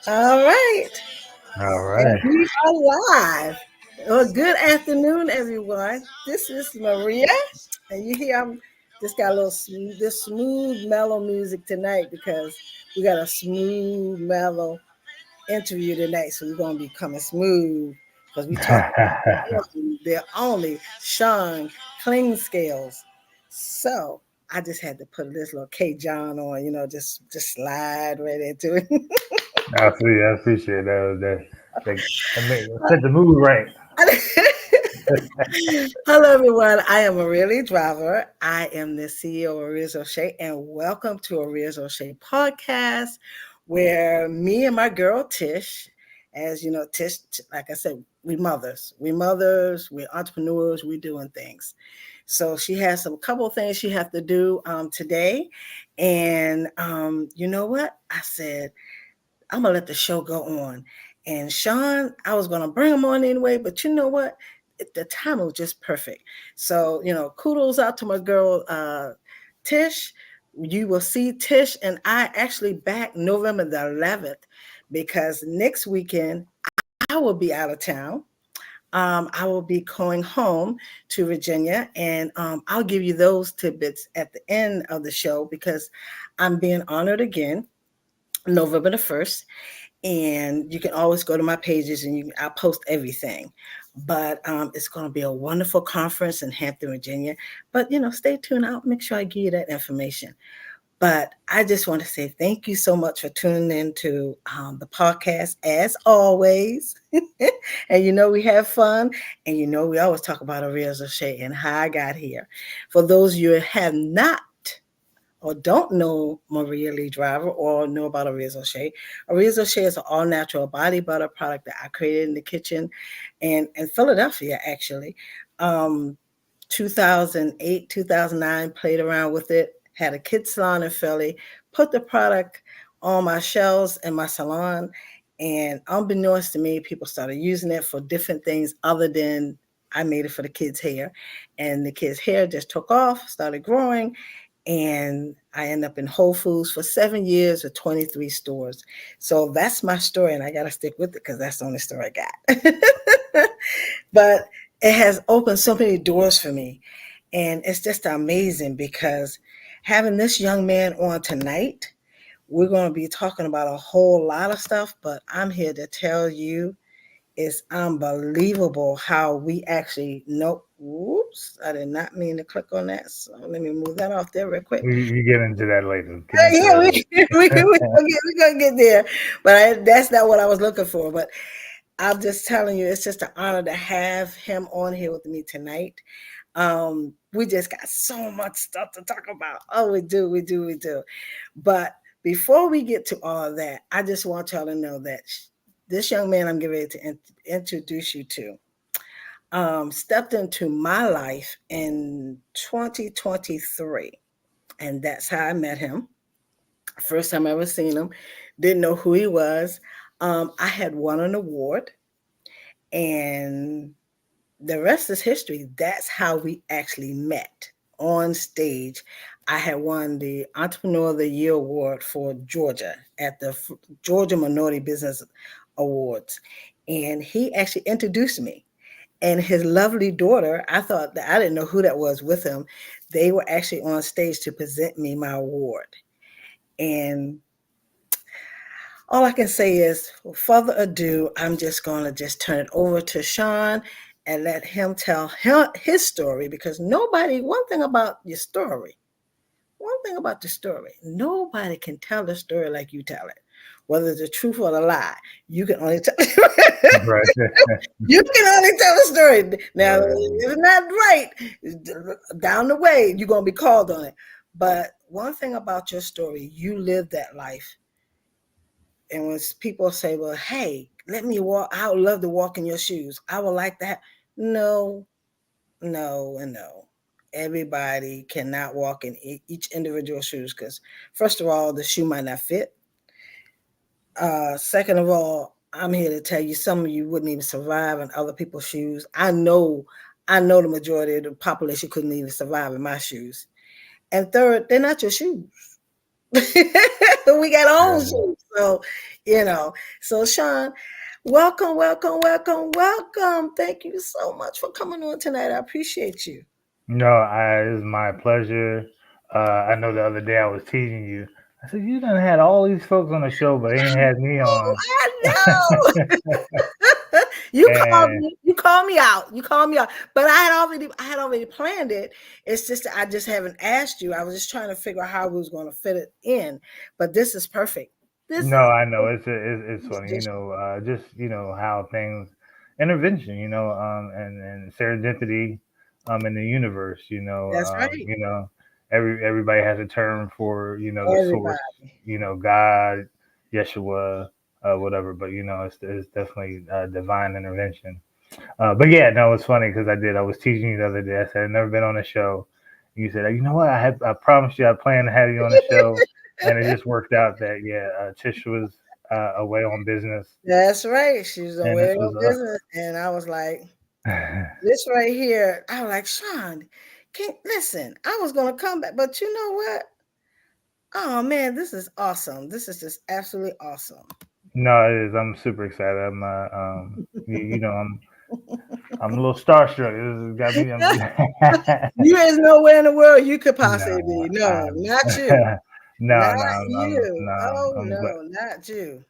All right. All And right. we are live. Well, good afternoon, everyone. This is Maria. And you hear I'm just got a little this smooth, mellow music tonight because we got a smooth, mellow interview tonight. So we're going to be coming smooth because we talk the only Sean Clinkscales. So I just had to put this little K John on, just slide right into it. I see. I appreciate that. Set the mood right. Hello, everyone. I am Aurelia Driver. I am the CEO of Oria's O'Shea, and welcome to Oria's O'Shea podcast, where me and my girl Tish, as you know, Tish, like I said, we're entrepreneurs, we're doing things. So she has some couple of things she have to do today, and you know what? I said I'm gonna let the show go on. And Sean, I was gonna bring him on anyway, but you know what? The time was just perfect. So, kudos out to my girl Tish. You will see Tish and I actually back November the 11th because next weekend I will be out of town. I will be going home to Virginia, and I'll give you those tidbits at the end of the show because I'm being honored again, November the 1st, and you can always go to my pages and I'll post everything. But it's going to be a wonderful conference in Hampton, Virginia. But stay tuned. I'll make sure I give you that information. But I just want to say thank you so much for tuning in to the podcast as always. And we have fun. And we always talk about Arias O'Shea and how I got here. For those of you who have not or don't know Maria Lee Driver or know about Oria's O'Shea. Oria's O'Shea is an all-natural body butter product that I created in the kitchen and in Philadelphia, actually. 2008, 2009, played around with it, had a kids salon in Philly, put the product on my shelves in my salon, and unbeknownst to me, people started using it for different things other than I made it for the kids' hair. And the kids' hair just took off, started growing, and I ended up in Whole Foods for 7 years with 23 stores. So that's my story, and I got to stick with it because that's the only story I got. But it has opened so many doors for me, and it's just amazing because having this young man on tonight, we're going to be talking about a whole lot of stuff, but I'm here to tell you it's unbelievable how we actually know. Whoops, I did not mean to click on that. So let me move that off there real quick. We get into that later. Get into Yeah, that we're gonna get there. But that's not what I was looking for. But I'm just telling you, it's just an honor to have him on here with me tonight. We just got so much stuff to talk about. Oh, we do. But before we get to all of that, I just want y'all to know that this young man I'm getting ready to introduce you to stepped into my life in 2023. And that's how I met him. First time I ever seen him, didn't know who he was. I had won an award, and the rest is history. That's how we actually met on stage. I had won the Entrepreneur of the Year award for Georgia at the Georgia Minority Business Awards, and he actually introduced me. And his lovely daughter, I thought that I didn't know who that was with him. They were actually on stage to present me my award. And all I can say is, without further ado, I'm just going to just turn it over to Sean and let him tell his story because one thing about your story, nobody can tell the story like you tell it. Whether it's the truth or the lie, you can only tell. right. You can only tell the story. Now, Right. if it's not right, down the way, you're going to be called on it. But one thing about your story, you lived that life. And when people say, well, hey, let me walk, I would love to walk in your shoes. I would like that. No, no, and no. Everybody cannot walk in each individual shoes because, first of all, the shoe might not fit. Second of all, I'm here to tell you some of you wouldn't even survive in other people's shoes. I know the majority of the population couldn't even survive in my shoes. And third, they're not your shoes. We got our own Yeah. shoes. So, you know, so Sean, welcome, welcome, welcome, welcome. Thank you so much for coming on tonight. I appreciate you. No, it's my pleasure. I know the other day I was teasing you. I said you done had all these folks on the show, but ain't had me Oh, on. I know. And You called me out. You called me out. But I had already planned it. It's just that I just haven't asked you. I was just trying to figure out how we was going to fit it in. But this is perfect. This no, is I know it's funny, just just how things intervention, and serendipity, in the universe, that's right. everybody has a term for the source, Everybody. God, Yeshua, whatever, but it's definitely divine intervention. But yeah, no, it's funny because I was teaching you the other day. I said I've never been on a show. You said, you know what? I promised you I planned to have you on the show, and it just worked out that yeah, Tish was away on business, That's right. She was and away this on was business. And I was like, this right here, I was like, Sean, can't listen. I was gonna come back, but you know what? Oh man, this is awesome. This is just absolutely awesome. no, it is. I'm super excited. I'm a little starstruck. This has got me. You is nowhere in the world you could possibly no, be. No, I'm not you. no, Not no, you. no, Oh I'm glad. no, not you.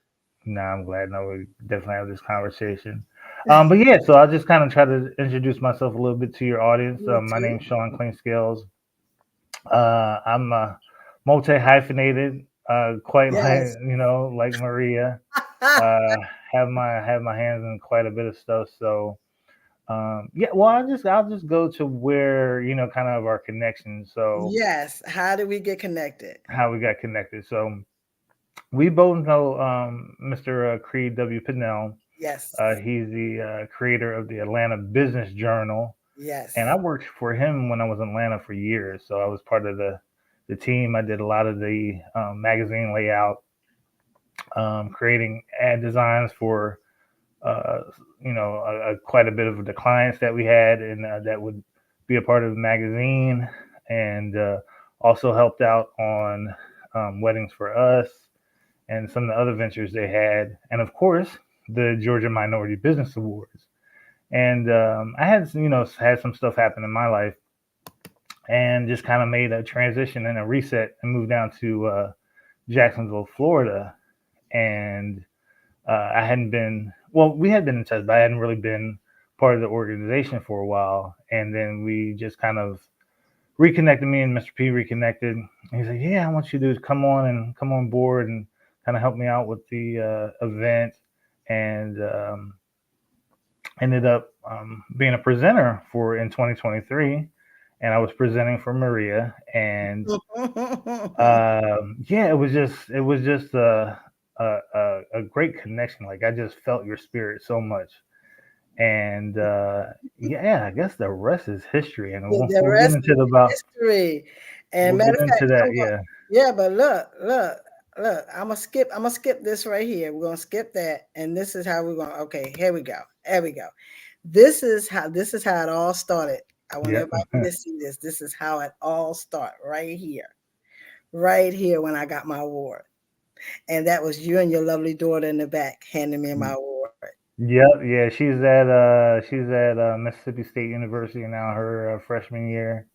No, I'm glad. No, we definitely have this conversation. But yeah, so I'll just kind of try to introduce myself a little bit to your audience. Me My too. name's Sean Clinkscales. I'm multi hyphenated, quite like Yes. like Maria. Uh, have my hands in quite a bit of stuff. So yeah, well, I'll just go to where kind of our connection. So Yes. How did we get connected? how we got connected. So we both know Mr. Creed W. Pinnell. Yes. He's the creator of the Atlanta Business Journal, and I Yes. worked for him when I was in Atlanta for years. So I was part of the team. I did a lot of the magazine layout, creating ad designs for uh, quite a bit of the clients that we had, and that would be a part of the magazine, and also helped out on weddings for us and some of the other ventures they had, and of course the Georgia Minority Business Awards. And I had had some stuff happen in my life, and just kind of made a transition and a reset and moved down to Jacksonville, Florida. And I hadn't been well, we had been in touch, but I hadn't really been part of the organization for a while. And then we just kind of reconnected. Me and Mr. P reconnected. And he's like, "Yeah, I want you to come on board and kind of help me out with the event." And ended up being a presenter for in 2023, and I was presenting for Maria. And yeah, it was just a great connection. Like I just felt your spirit so much, and yeah, I guess the rest is history, and The we'll get rest into is the about history. And we'll matter get of fact, into that. Yeah, yeah, but look. I'm gonna skip this right here. We're gonna skip that, and this is how we're gonna. Okay, here we go. There we go. This is how it all started. I want yep. everybody to see this. This is how it all started right here when I got my award, and that was you and your lovely daughter in the back handing me my award. Yep, yeah, she's at Mississippi State University now, her freshman year.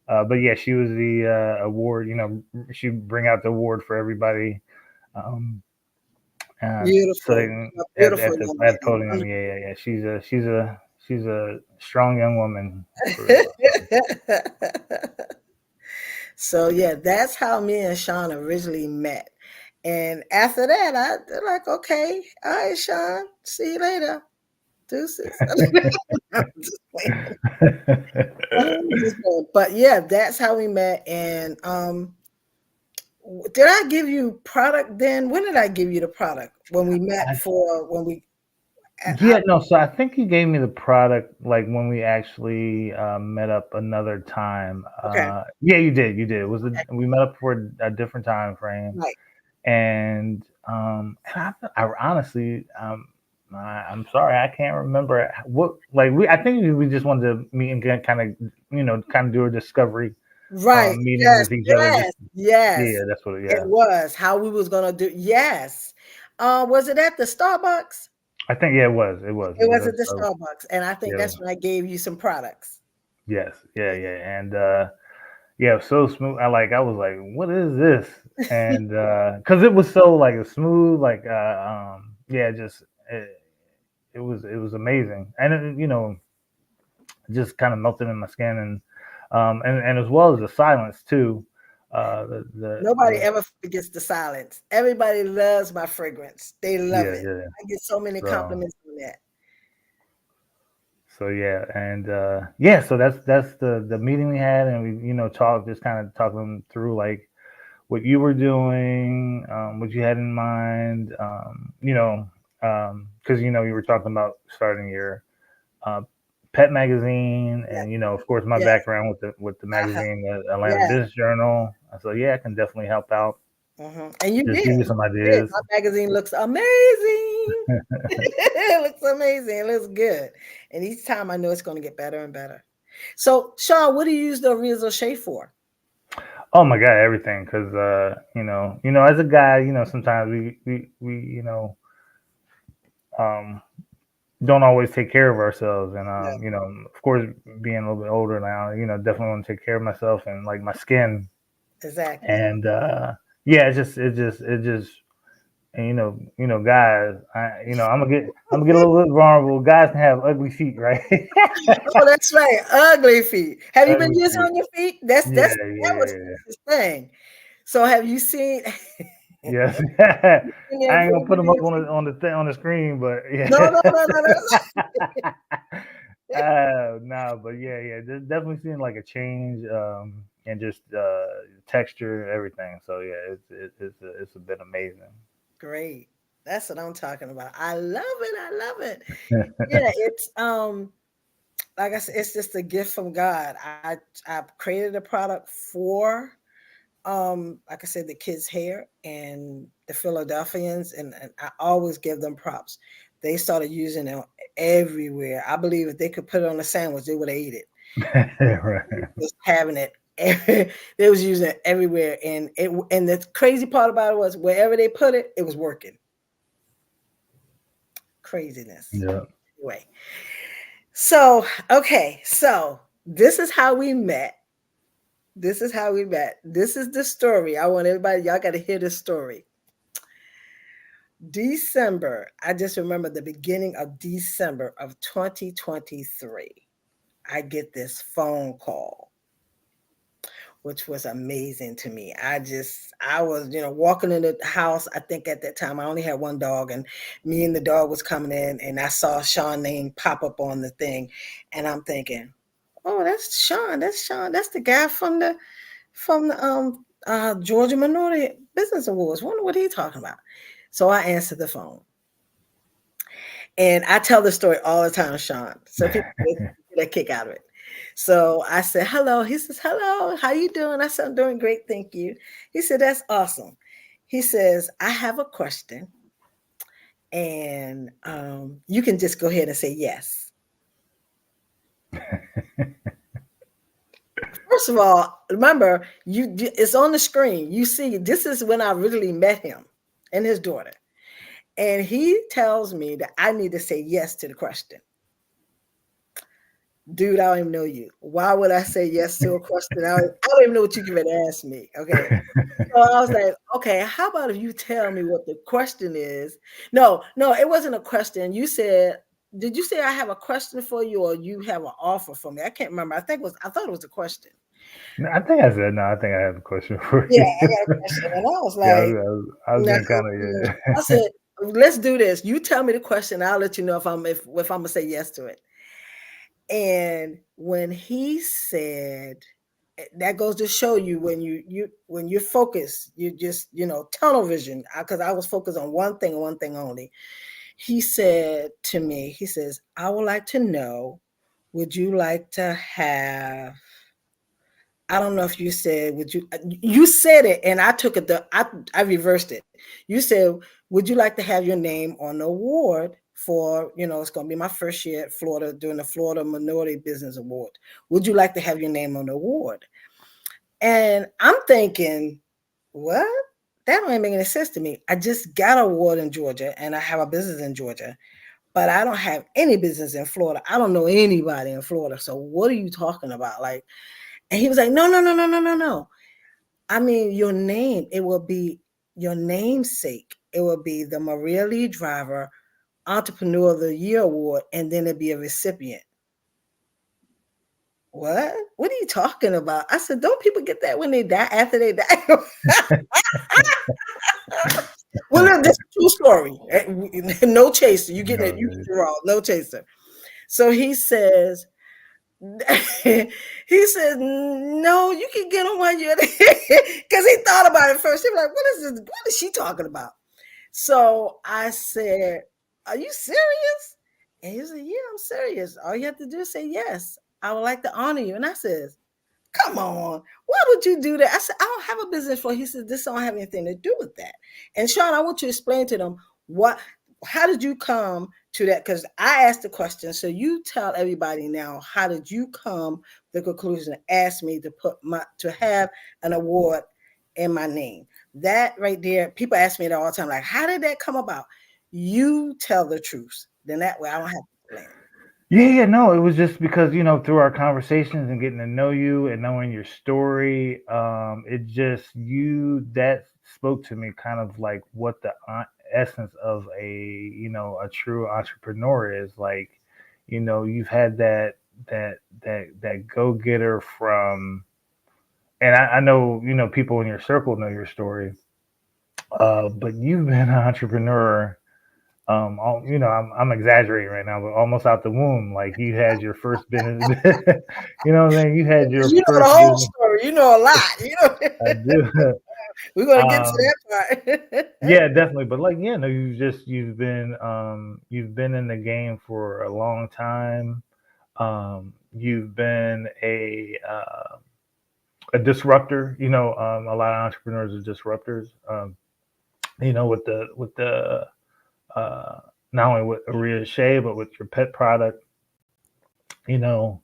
But yeah, she was the award. She bring out the award for everybody. Um, so they Beautiful, can, a at beautiful the young at lady. podium. Yeah, yeah, yeah. She's a strong young woman for real. So So yeah, that's how me and Sean originally met. And after that, they're like, okay, all right, Sean, see you later. Deuces. I'm just playing. I'm just playing. But yeah, that's how we met. And did I give you product then? When did I give you the product? When we met I, for when we I, yeah, no. So I think you gave me the product like when we actually met up another time. okay, Yeah, you did. You did. okay, We met up for a different time frame. right. And I honestly, I'm sorry, I can't remember what. Like I think we just wanted to meet and get kind of, kind of do a discovery Right. meeting Yes. with each other. Just Yes. Yes. yeah, that's what. It Yeah, was how we was gonna do. Yes. Was it at the Starbucks? I think yeah, it was. It was. It It was was at at the Starbucks. Starbucks, and I think Yeah. that's when I gave you some products. Yes. Yeah. Yeah. And yeah, so smooth. I was like, what is this? And because it was so like smooth, like yeah, just it was amazing, and just kind of melted in my skin, and as well as the silence too. Nobody The ever forgets the silence. Everybody loves my fragrance. They love yeah, it. yeah. I get so many So compliments on that. so yeah, and yeah, so that's the meeting we had, and we talked, just kind of talking through like what you were doing, what you had in mind, because you were talking about starting your uh, pet magazine, Yeah. and of course my Yes. background with the Uh-huh. magazine, the Atlanta Yeah. Business Journal. So yeah, I can definitely help out. And you Just did. give you some You did. ideas. My magazine looks amazing. It looks amazing. It looks good. And each time I know it's going to get better and better. So, Sean, what do you use the Rizzo Shea for? Oh my God, everything. Because as a guy, sometimes we um, don't always take care of ourselves, and Yeah, of course, being a little bit older now, definitely want to take care of myself and like my skin, exactly. and yeah, it just and guys, I'm gonna get a little bit vulnerable. Guys can have ugly feet, right? Oh, that's right. Ugly feet. Have you been Ugly using feet. on your feet? That's Yeah, that was yeah, his thing. So have you seen yes. seen the I ain't gonna put improvement them in up your feet? on the screen, but No, yeah. no, no, no, no. No, but yeah, yeah, definitely seeing like a change, and just texture, everything. So yeah, it's been amazing. Great. That's what I'm talking about. I love it. I love it. Yeah, it's like I said, it's just a gift from God. I created a product for like I said, the kids' hair and the Philadelphians, and I always give them props. They started using it everywhere. I believe if they could put it on a sandwich, they would have ate it. Right. Just having it. They was using it everywhere, and the crazy part about it was wherever they put it, it was working. Craziness. Yeah. Anyway, so okay, so this is how we met. This is how we met. This is the story. I want everybody, y'all got to hear this story. December, I just remember the beginning of December of 2023. I get this phone call, which was amazing to me. I was, walking in the house. I think at that time I only had one dog, and me and the dog was coming in, and I saw Sean name pop up on the thing, and I'm thinking, oh, that's Sean. That's Sean. That's the guy from the Georgia Minority Business Awards. Wonder what he talking about. So I answered the phone, and I tell the story all the time, Sean. So people get a kick out of it. So I said, hello. He says, hello, how you doing? I said, I'm doing great, thank you. He said, that's awesome. He says, I have a question, and you can just go ahead and say yes. First of all, remember, it's on the screen. You see, this is when I really met him and his daughter. And he tells me that I need to say yes to the question. Dude, I don't even know you. Why would I say yes to a question? I don't even know what you can ask me. Okay. So I was like, okay, how about if you tell me what the question is? No, no, it wasn't a question. You said, did you say I have a question for you, or you have an offer for me? I can't remember. I thought it was a question. No, I think I said no. I think I have a question for Yeah, you. I got a question. And I was Yeah, like, I was no. being kind of I yeah. said, let's do this. You tell me the question. I'll let you know if I'm gonna say yes to it. And when he said, that goes to show you when you're focused, you just tunnel vision. Because I was focused on one thing only. He said to me, he says, I would like to know, would you like to have, I don't know if you said, you said it and I took it, I reversed it. You said, would you like to have your name on the award for, it's going to be my first year at Florida, doing the Florida Minority Business Award. Would you like to have your name on the award? And I'm thinking, what? That don't even make any sense to me. I just got an award in Georgia and I have a business in Georgia, but I don't have any business in Florida. I don't know anybody in Florida. So what are you talking about? Like, and he was like, no, no, no, no, no, no, no. I mean, your name, it will be your namesake. It will be the Maria Lee Driver Entrepreneur of the Year Award, and then it'd be a recipient. What? What are you talking about? I said, don't people get that when they die after they die? Well, no, this is a true story. No chaser. You getting it? You No, getting it wrong. No chaser. So he says, he says, no, you can get them while you're there. Because he thought about it first. He was like, what is this? What is she talking about? So I said, are you serious? And he said, yeah, I'm serious. All you have to do is say yes. I would like to honor you. And I said, come on, why would you do that? I said, I don't have a business for. He said, this don't have anything to do with that. And Sean, I want you to explain to them how did you come to that? Because I asked the question. So you tell everybody now, how did you come to the conclusion to ask me to have an award in my name? That right there, people ask me that all the time. Like, how did that come about? You tell the truth. Then that way I don't have to explain it. yeah, no, it was just because, through our conversations and getting to know you and knowing your story, it just that spoke to me kind of like what the essence of a true entrepreneur is like. You've had that go-getter from, and I know, people in your circle know your story, but you've been an entrepreneur, I'm exaggerating right now, but almost out the womb. Like you had your first business, what I'm saying? You had your You know the first whole business. story. You know a lot. I do. We're gonna get to um, that part. yeah, definitely. But like, no, you've been in the game for a long time. You've been a disruptor. A lot of entrepreneurs are disruptors. With the uh, not only with Oria Shea, but with your pet product. You know,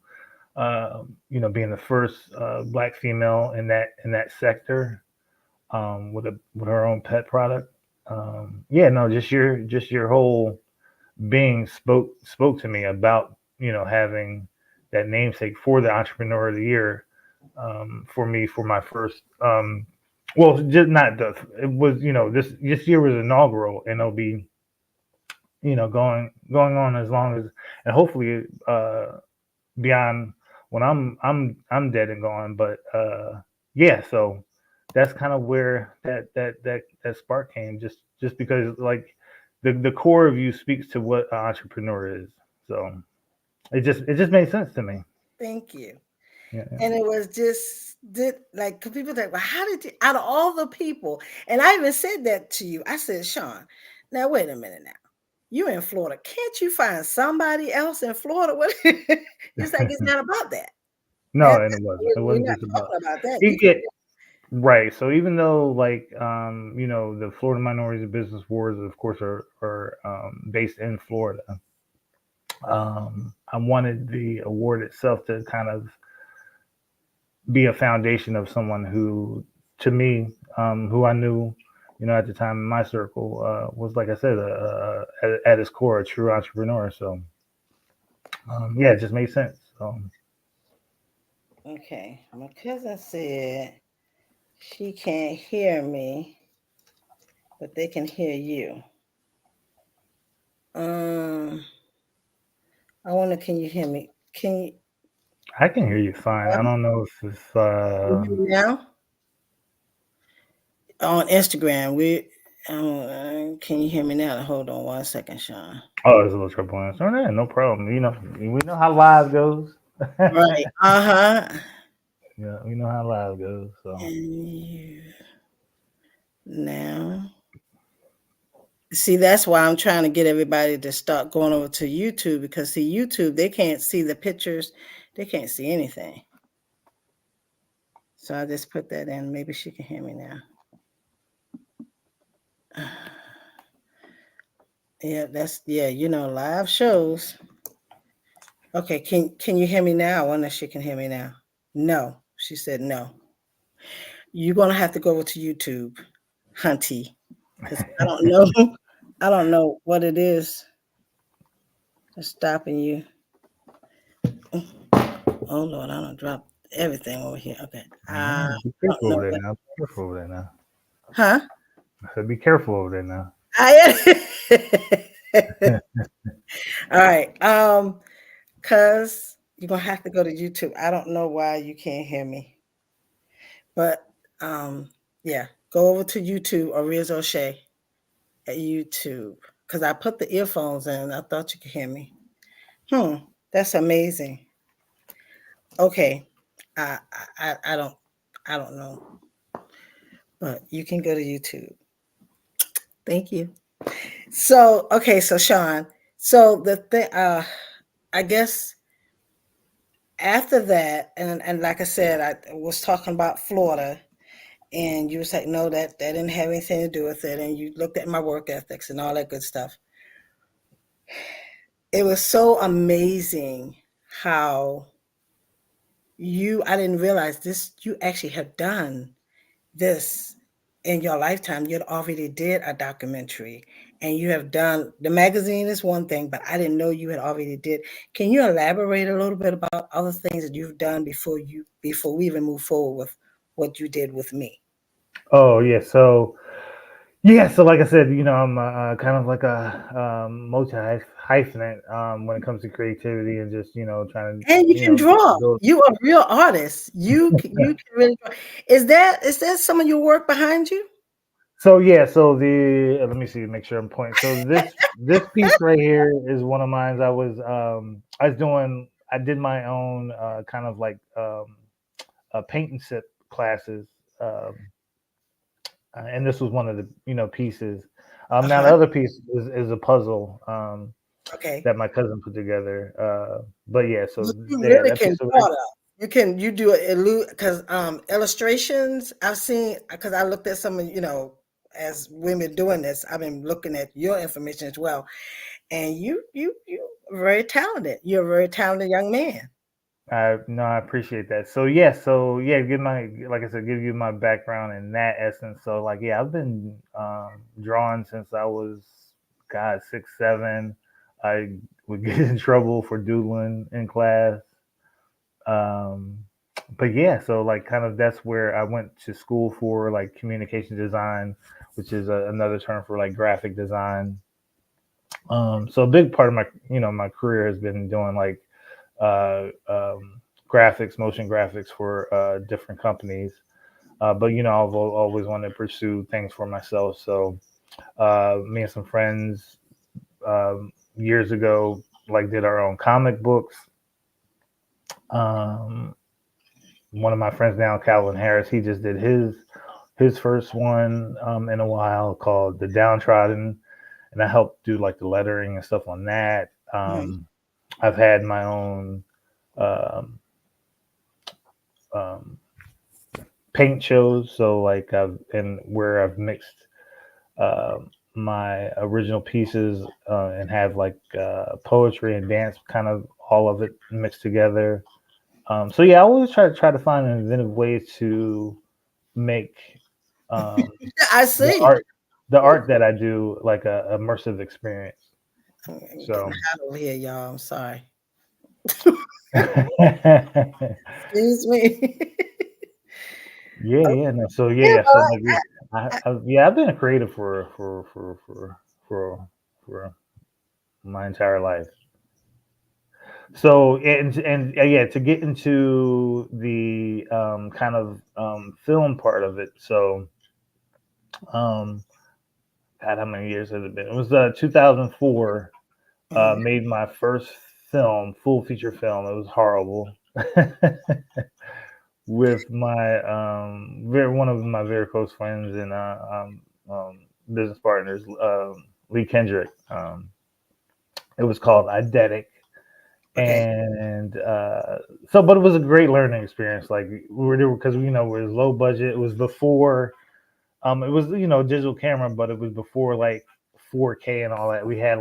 being the first black female in that sector, with her own pet product. Yeah, no, just your whole being spoke to me about having that namesake for the Entrepreneur of the Year, for me, for my first. Well, just not the. It was, this year was inaugural, and it'll be, going on as long as, and hopefully beyond when I'm dead and gone. But yeah, so that's kind of where that spark came. Just because, like, the core of you speaks to what an entrepreneur is. So it just made sense to me. Thank you. Yeah, yeah. And it was just did like 'cause people think, well, how did you out of all the people? And I even said that to you. I said, Sean, now wait a minute now. You in Florida. Can't you find somebody else in Florida? What he's like, it's not about that. No, and it wasn't. It We're wasn't not just about talking about that. it. Get right. So even though, like, the Florida Minorities and Business Wars, of course, are based in Florida. I wanted the award itself to kind of be a foundation of someone who, to me, who I knew, at the time in my circle, was, like I said, at its core, a true entrepreneur. So, yeah, it just made sense. So, Okay. My cousin said she can't hear me, but they can hear you. Um, I wonder, can you hear me? I can hear you fine. I don't know if it's, you hear me now? On Instagram, can you hear me now? Hold on 1 second, Sean. oh, there's a little trouble answering that. No problem. We know how live goes. Right. Uh-huh. Yeah, we know how live goes. So, And you now. See, that's why I'm trying to get everybody to start going over to YouTube because see, YouTube, they can't see the pictures, they can't see anything. So I just put that in. Maybe she can hear me now. Yeah, live shows. Okay, can you hear me now? I wonder if she can hear me now. No, she said no. You're gonna have to go over to YouTube, Hunty, because I don't know. I don't know what it is that's stopping you. Oh Lord, I don't drop everything over here. Okay, I Be don't careful know over there what. now. Be careful over there now. Huh? I said, be careful over there now. I. All right. Cause you're gonna have to go to YouTube. I don't know why you can't hear me, but yeah, go over to YouTube or Riz O'Shea at YouTube. Cause I put the earphones in. I thought you could hear me. Hmm, that's amazing. Okay, I I don't know, but you can go to YouTube. Thank you. So okay, so Sean, so the thing, I guess after that, and like I said, I was talking about Florida, and you was like, no, that didn't have anything to do with it, and you looked at my work ethics and all that good stuff. It was so amazing how I didn't realize this, you actually have done this in your lifetime. You already did a documentary, and you have done the magazine is one thing, but I didn't know you had already did. Can you elaborate a little bit about other things that you've done before we even move forward with what you did with me? Oh yeah, so yeah, so like I said, I'm kind of like a multi hyphenate when it comes to creativity and just trying to And you can draw. build. You are a real artist. You can really draw. Is that some of your work behind you? So yeah, so the let me see, make sure I'm pointing. So this piece right here is one of mine. I did my own kind of like paint and sip classes, um, and this was one of the pieces. Now the Uh-huh. other piece is a puzzle Okay. that my cousin put together. But yeah, so You yeah, really that can piece of draw though. You do it because illustrations I've seen because I looked at some of as women doing this. I've been looking at your information as well, and you very talented. You're a very talented young man. I no, I appreciate that. So yeah, give my like I said, give you my background in that essence. So like yeah, I've been drawing since I was God 6, 7. I would get in trouble for doodling in class. Um, but yeah, so like kind of that's where I went to school for like communication design, which is another term for like graphic design. So a big part of my my career has been doing like graphics, motion graphics for different companies. But I've always wanted to pursue things for myself. So me and some friends years ago like did our own comic books. Um, One of my friends now, Calvin Harris, he just did his first one in a while called The Downtrodden, and I helped do like the lettering and stuff on that. Mhm. I've had my own um, um, paint shows, so like where I've mixed uh, my original pieces and have like poetry and dance, kind of all of it mixed together. So yeah, I always try to find inventive ways to make um, I the see. art that I do like a immersive experience. I'm getting So hot over here, y'all. I'm sorry. yeah, Excuse me. yeah, no. So Yeah, yeah, so like yeah, I've been a creative for for my entire life. So and yeah, to get into the kind of film part of it. So um, God, how many years has it been? It was 2004. mhm, Made my first film, full feature film. It was horrible. With my one of my very close friends and business partners, Lee Kendrick. It was called Eidetic, okay. and but it was a great learning experience. Like we were there because it was low budget. It was before it was digital camera, but it was before like 4K and all that. We had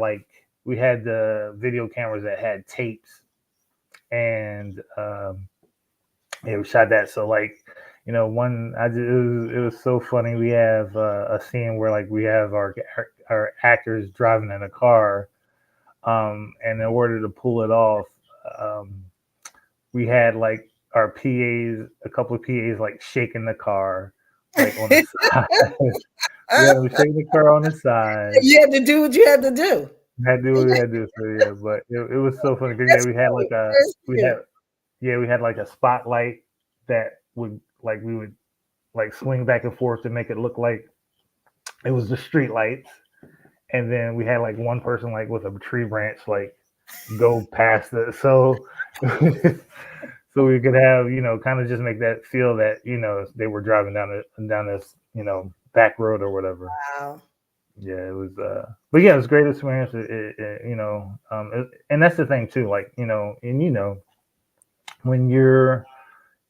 the video cameras that had tapes, and yeah, we shot that. So like one it was so funny. We have a scene where like we have our actors driving in a car, and in order to pull it off, um, we had like our PAs, a couple of PAs, like shaking the car, like on the side. We had them shaking the car on the side. You had to do what you had to do. We had to do what we had to do. So yeah, but it was so funny because yeah, That's we had cute. like a That's we cute. had yeah we had like a spotlight that would like we would like swing back and forth to make it look like it was the street lights, and then we had like one person like with a tree branch like go past it, so so we could have kind of just make that feel that they were driving down this back road or whatever. Wow. Yeah, it was. But yeah, it was a great experience. And that's the thing too. Like and when you're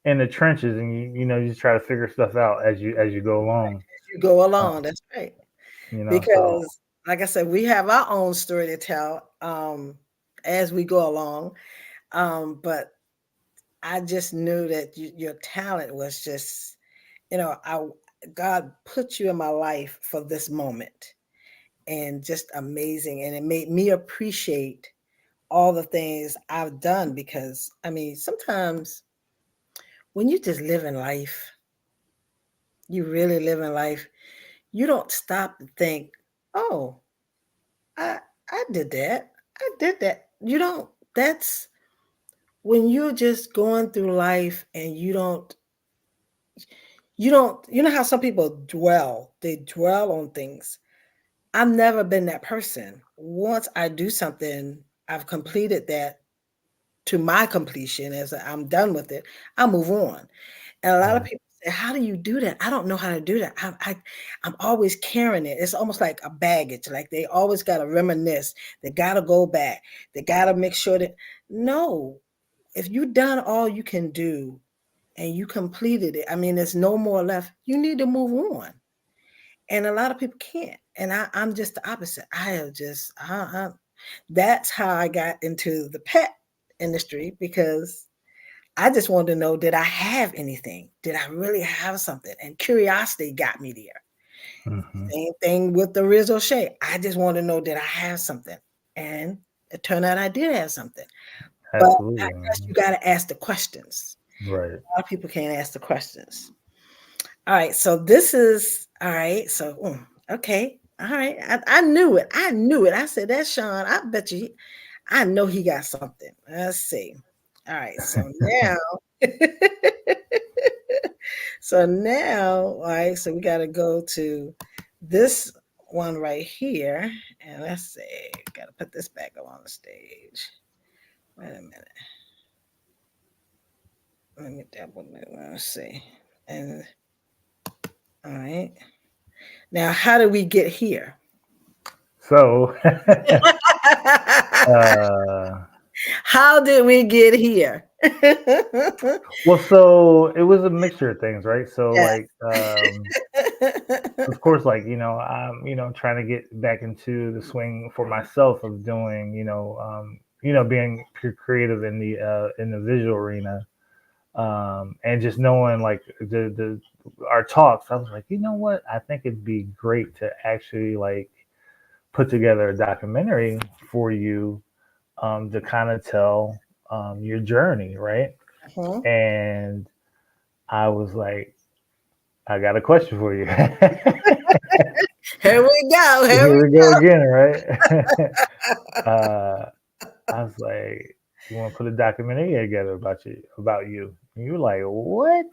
in the trenches and you just try to figure stuff out as you go along. You go Uh, along. That's right. so Because, like I said, we have our own story to tell as we go along. But I just knew that your talent was just, I God put you in my life for this moment, and just amazing, and it made me appreciate all the things I've done. Because I mean, sometimes when you just live in life, you really live in life, you don't stop to think, oh, I I did that. I did that. You don't that's when you're just going through life and you don't you know how some people they dwell on things. I've never been that person. Once I do something, I've completed that to my completion. As I'm done with it, I move on. And a lot of right. people say, "How do you do that?" I don't know how to do that. I'm always carrying it. It's almost like a baggage. Like they always got to reminisce. They got to go back. They got to make sure that no, if you done all you can do and you completed it, I mean, there's no more left. You need to move on. And a lot of people can't. And I'm just the opposite. I have just, that's how I got into the pet industry, because I just wanted to know, did I have anything? Did I really have something? And curiosity got me there. Hmm. Same thing with the Rizzo Shea. I just wanted to know, did I have something? And it turned out I did have something. But I Absolutely. guess you got to ask the questions. Right. A lot of people can't ask the questions. All right. So this is all right. So, okay. All right. I knew it. I knew it. I said, that's Sean. I bet you, I know he got something. Let's see. All right. So now, so now, all right. So we got to go to this one right here. And let's see. Got to put this back up on the stage. Wait a minute. Let me double it. Let's see. And all right. Now, how did we get here? So, uh, How did we get here? well, so it was a mixture of things, right? So, Yes. like, of course, like I'm trying to get back into the swing for myself of doing being creative in the visual arena, and just knowing like the our talks. I was like, you know what? I think it'd be great to actually like put together a documentary for you, to kind of tell your journey, right? Mhm. And I was like, I got a question for you. Here we go. Here Here we we go again, right? uh, I was like, you want to put a documentary together about you? And you were like, what?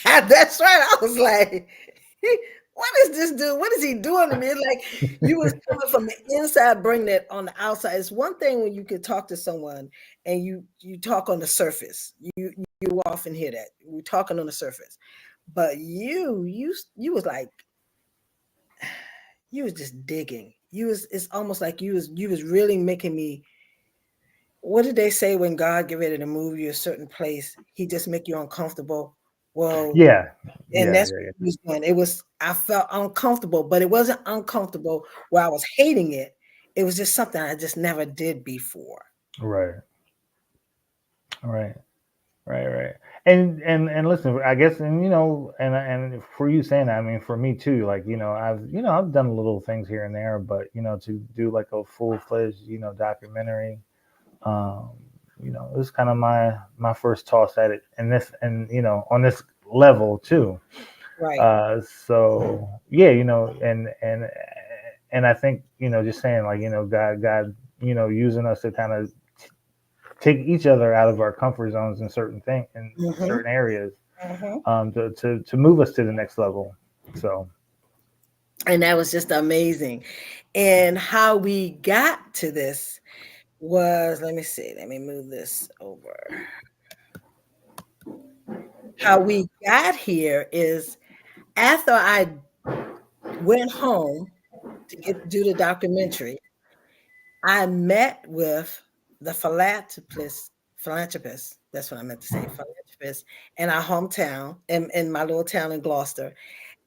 That's right. I was like, what is this dude? What is he doing to me? It's like you was coming from the inside, bringing it on the outside. It's one thing when you can talk to someone and you talk on the surface. You often hear that. We're talking on the surface. But you was like, you was just digging. It's almost like you was really making me. What did they say when God get ready to move you a certain place? He just make you uncomfortable. Well, Yeah, and yeah, that's yeah, what he was doing. I felt uncomfortable, but it wasn't uncomfortable where I was hating it. It was just something I just never did before. yeah. Right, right, right, right. And listen, I guess, and and for you saying that, I mean, for me too, like, I've done little things here and there, but to do like a full fledged, documentary, um, it was kind of my first toss at it, and this, and on this level too. Right. So yeah, and I think, just saying, like, God, using us to kind of take each other out of our comfort zones in in Mm-hmm. certain areas, Mm-hmm. to move us to the next level. So And that was just amazing. And how we got to this was, let me see, let me move this over. How we got here is after I went home to do the documentary, I met with the philanthropist. That's what I meant to say, philanthropist in our hometown, in my little town in Gloucester.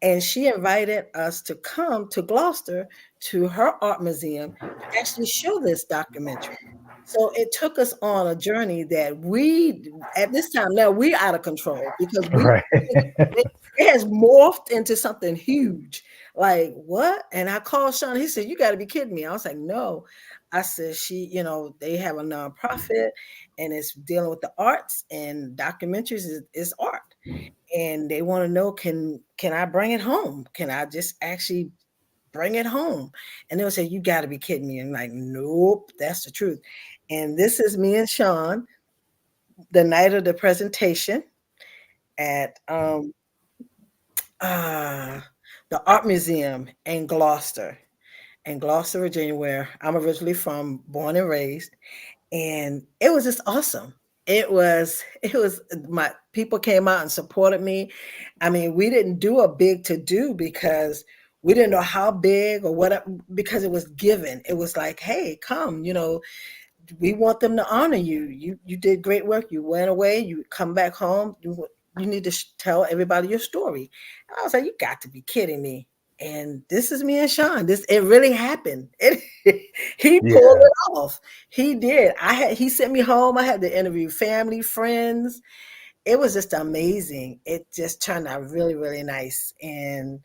And she invited us to come to Gloucester to her art museum to actually show this documentary. So it took us on a journey that we, at this time now, we're out of control because we right. it, it has morphed into something huge. Like what? And I called Sean. He said, "You got to be kidding me." I was like, "No." I said, they have a nonprofit and it's dealing with the arts, and documentaries is art, and they want to know, can I bring it home? Can I just actually bring it home? And they'll say, "You got to be kidding me." And I'm like, "Nope, that's the truth." And this is me and Sean the night of the presentation at uh the art museum in Gloucester, Virginia, where I'm originally from, born and raised. And it was just awesome. It was my people came out and supported me. I mean, we didn't do a big to do because we didn't know how big or what, because it was given. It was like, "Hey, come, we want them to honor you. You did great work. You went away. You come back home. You need to tell everybody your story." And I was like, "You got to be kidding me!" And this is me and Sean. This it really happened. He pulled Yeah, it off. He did. He sent me home. I had to interview family, friends. It was just amazing. It just turned out really, really nice. And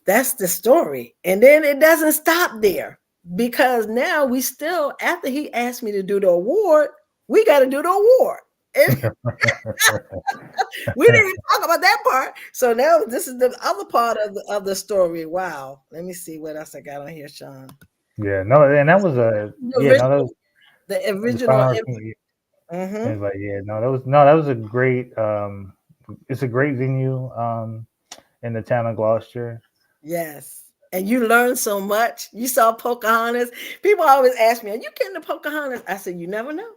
that's the story. And then it doesn't stop there, because now we still, after he asked me to do the award, we got to do the award. And we didn't even talk about that part. So now this is the other part of the story. Wow. Let me see what else I got on here, Sean. yeah. No, and that was a The yeah. No, that original, was the the original. final. Mm-hmm. It's like, yeah. No, that was no. That was a great. It's a great venue. In the town of Gloucester. Yes. And you learn so much. You saw Pocahontas. People always ask me, "Are you getting to Pocahontas?" I said, "You never know.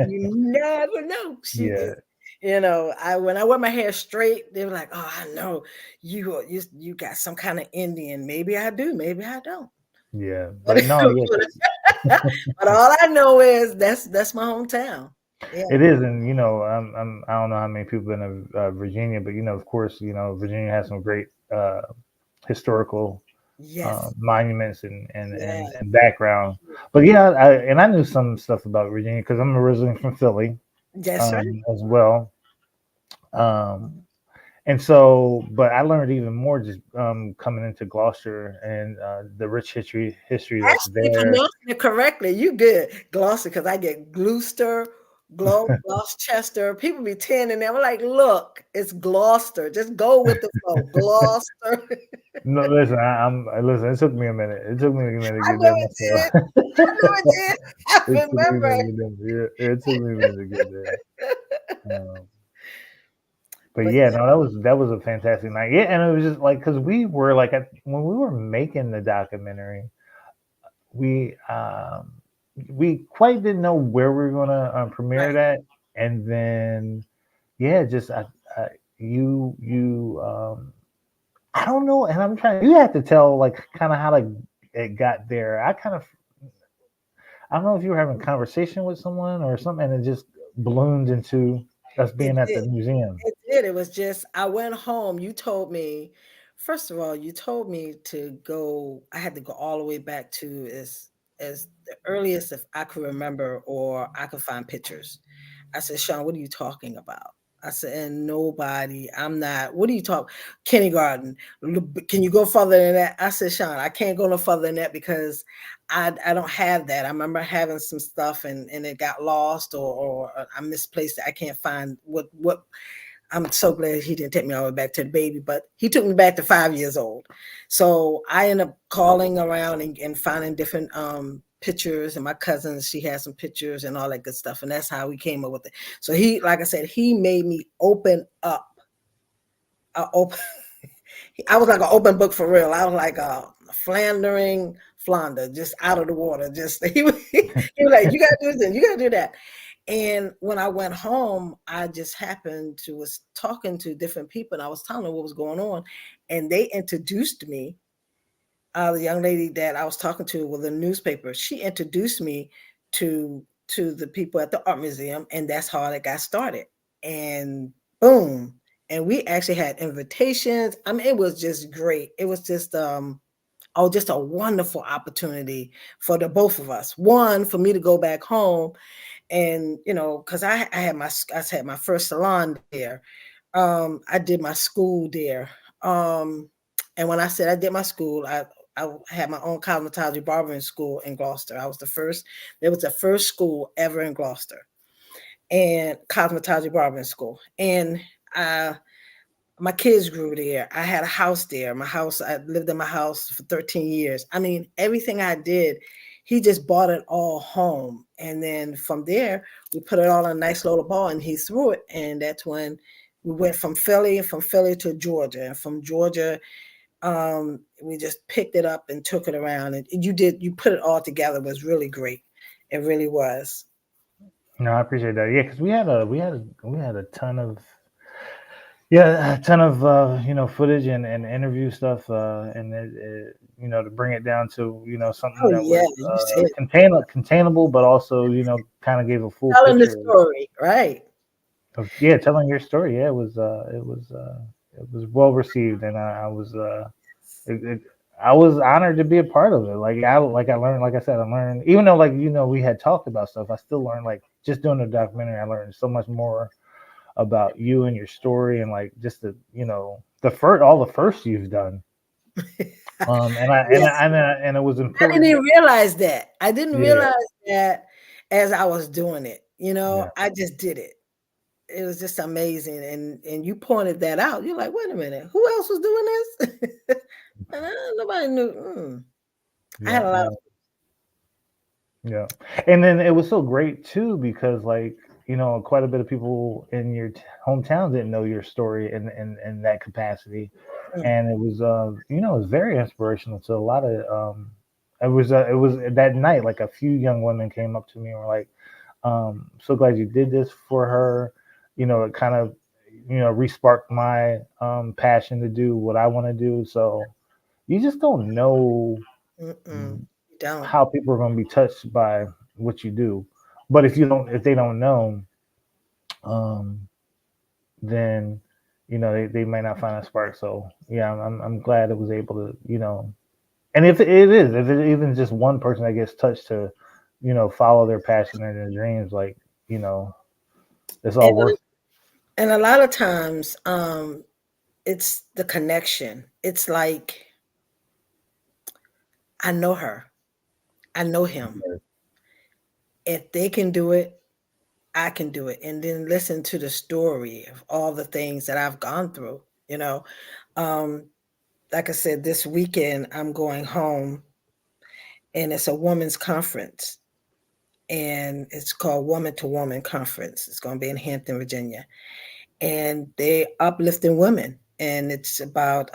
You never know." She Yeah, just, I when I wear my hair straight, they were like, "Oh, I know you got some kind of Indian." Maybe I do, maybe I don't. yeah. But But no, yeah, but all I know is that's my hometown. Yeah. it is. And I don't know how many people been to Virginia, but of course, Virginia has some great historical Yes. monuments and, and Yeah. and and background. But yeah, I knew some stuff about Virginia because I'm originally from Philly, That's right. as well. Um, and so, but I learned even more just coming into Gloucester and the rich history that's Actually there. pronouncing it correctly. You good. Gloucester, because I get Gloucester, Gloucester. People be tending them. I'm like, look, it's Gloucester. Just go with the flow. Gloucester. No, listen, listen. It took me a minute. It took me a minute to I get know there it myself. did. I know it did. I It took me a remember. minute to get there. Yeah, it took me a minute to get there. Um, but But yeah, no, that was a fantastic night. Yeah, and it was just like because we were like when we were making the documentary, we um, we quite didn't know where we were gonna premiere right, it at, and then yeah, just I, you I don't know, and I'm trying. You have to tell like kind of how it got there. I don't know if you were having a conversation with someone or something, and it just ballooned into us it being at the did. museum. It did. It was just I went home. You told me, first of all, you told me to go. I had to go all the way back to as the earliest if I could remember or I could find pictures. I said, Sean, what are you talking about? I said, and nobody, I'm not, what are you talking? Kindergarten. Can you go further than that? I said, Sean, I can't go no further than that because I don't have that. I remember having some stuff and it got lost or I misplaced it. I can't find what I'm so glad he didn't take me all the way back to the baby, but he took me back to 5 years old. So I ended up calling around and finding different pictures, and my cousin, she had some pictures and all that good stuff. And that's how we came up with it. So he, like I said, he made me open up. Open I was like an open book for real. I was like a floundering flounder, just out of the water. Just he was like, you gotta do this, you gotta do that. And when I went home, I just happened to was talking to different people, and I was telling them what was going on, and they introduced me. The young lady that I was talking to with a newspaper, she introduced me to the people at the art museum, and that's how it got started. And boom, and we actually had invitations. I mean, it was just great. It was just oh, just a wonderful opportunity for the both of us. One, for me to go back home and because I had my first salon there. I did my school there. And when I said I did my school, I had my own cosmetology barbering school in Gloucester. I was the first. It was the first school ever in Gloucester, and cosmetology barbering school. And uh, my kids grew there. I had a house there. I lived in my house for 13 years. I mean, everything I did, he just bought it all home. And then from there, we put it all in a nice little ball and he threw it. And that's when we went from Philly to Georgia. And from Georgia, we just picked it up and took it around. And you put it all together. It was really great. It really was. No, I appreciate that. Yeah, because we had a ton of yeah, a ton of footage and interview stuff, and to bring it down to something Oh, that yeah. was You said containable, but also kind of gave a full telling the picture story, right? of yeah, telling your story. Yeah, it was well received, and it, it, I was honored to be a part of it. I learned, like I said, I learned, even though we had talked about stuff, I still learned, like, just doing the documentary. I learned so much more about you and your story, and like just the first all the first you've done. Yeah. And it was I didn't important. even realize that. I didn't Yeah, realize that as I was doing it. yeah, I just did it. It was just amazing, and you pointed that out. You're like, wait a minute, who else was doing this? Nobody knew. I yeah, had a lot of. no, yeah. And then it was so great too because, like, quite a bit of people in your hometown didn't know your story in that capacity, Mm, and it was it was very inspirational to a lot of it was that night, like, a few young women came up to me and were like, so glad you did this for her. It kind of resparked my passion to do what I want to do. So you just don't know mm-mm. You don't. how people are going to be touched by what you do. But if they don't know, um, then they might not find a spark. So yeah, I'm glad it was able to and if it even just one person that gets touched to follow their passion and their dreams, like, you know it's all And worth. and a lot of times, it's the connection. It's like I know her, I know him. It. If they can do it, I can do it. And then listen to the story of all the things that I've gone through. You know, um, like I said, this weekend I'm going home, and it's a women's conference, and it's called Woman to Woman Conference. It's going to be in Hampton, Virginia, and they uplifting women, and it's about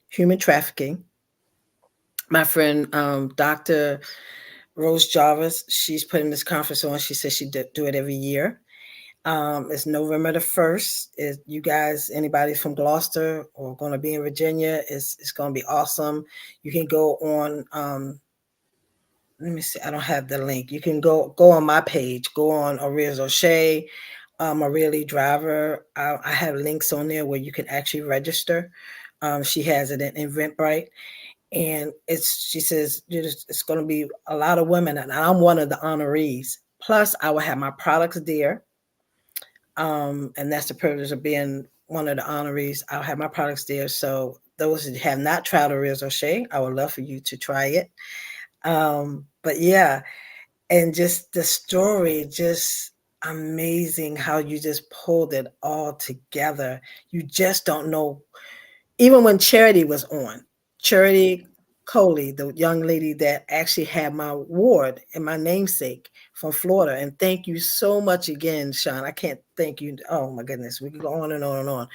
human trafficking. My friend, Dr. Rose Jarvis, she's putting this conference on. She says she do it every year. It's November the 1st. You guys, anybody from Gloucester or going to be in Virginia, it's going to be awesome. You can go on. Let me see. I don't have the link. You can go on my page. Go on Oria's O'Shea, Maria Lee Driver. I have links on there where you can actually register. She has it in Eventbrite, and she says it's going to be a lot of women, and I'm one of the honorees. Plus, I will have my products there. And that's the privilege of being one of the honorees. I'll have my products there. So those that have not tried Oria's O'Shea, I would love for you to try it. But yeah, and just the story, just amazing how you just pulled it all together. You just don't know. Even when Charity was on, Charity Coley, the young lady that actually had my award and my namesake from Florida. And thank you so much again, Sean. I can't thank you. Oh my goodness, we can go on and on and on.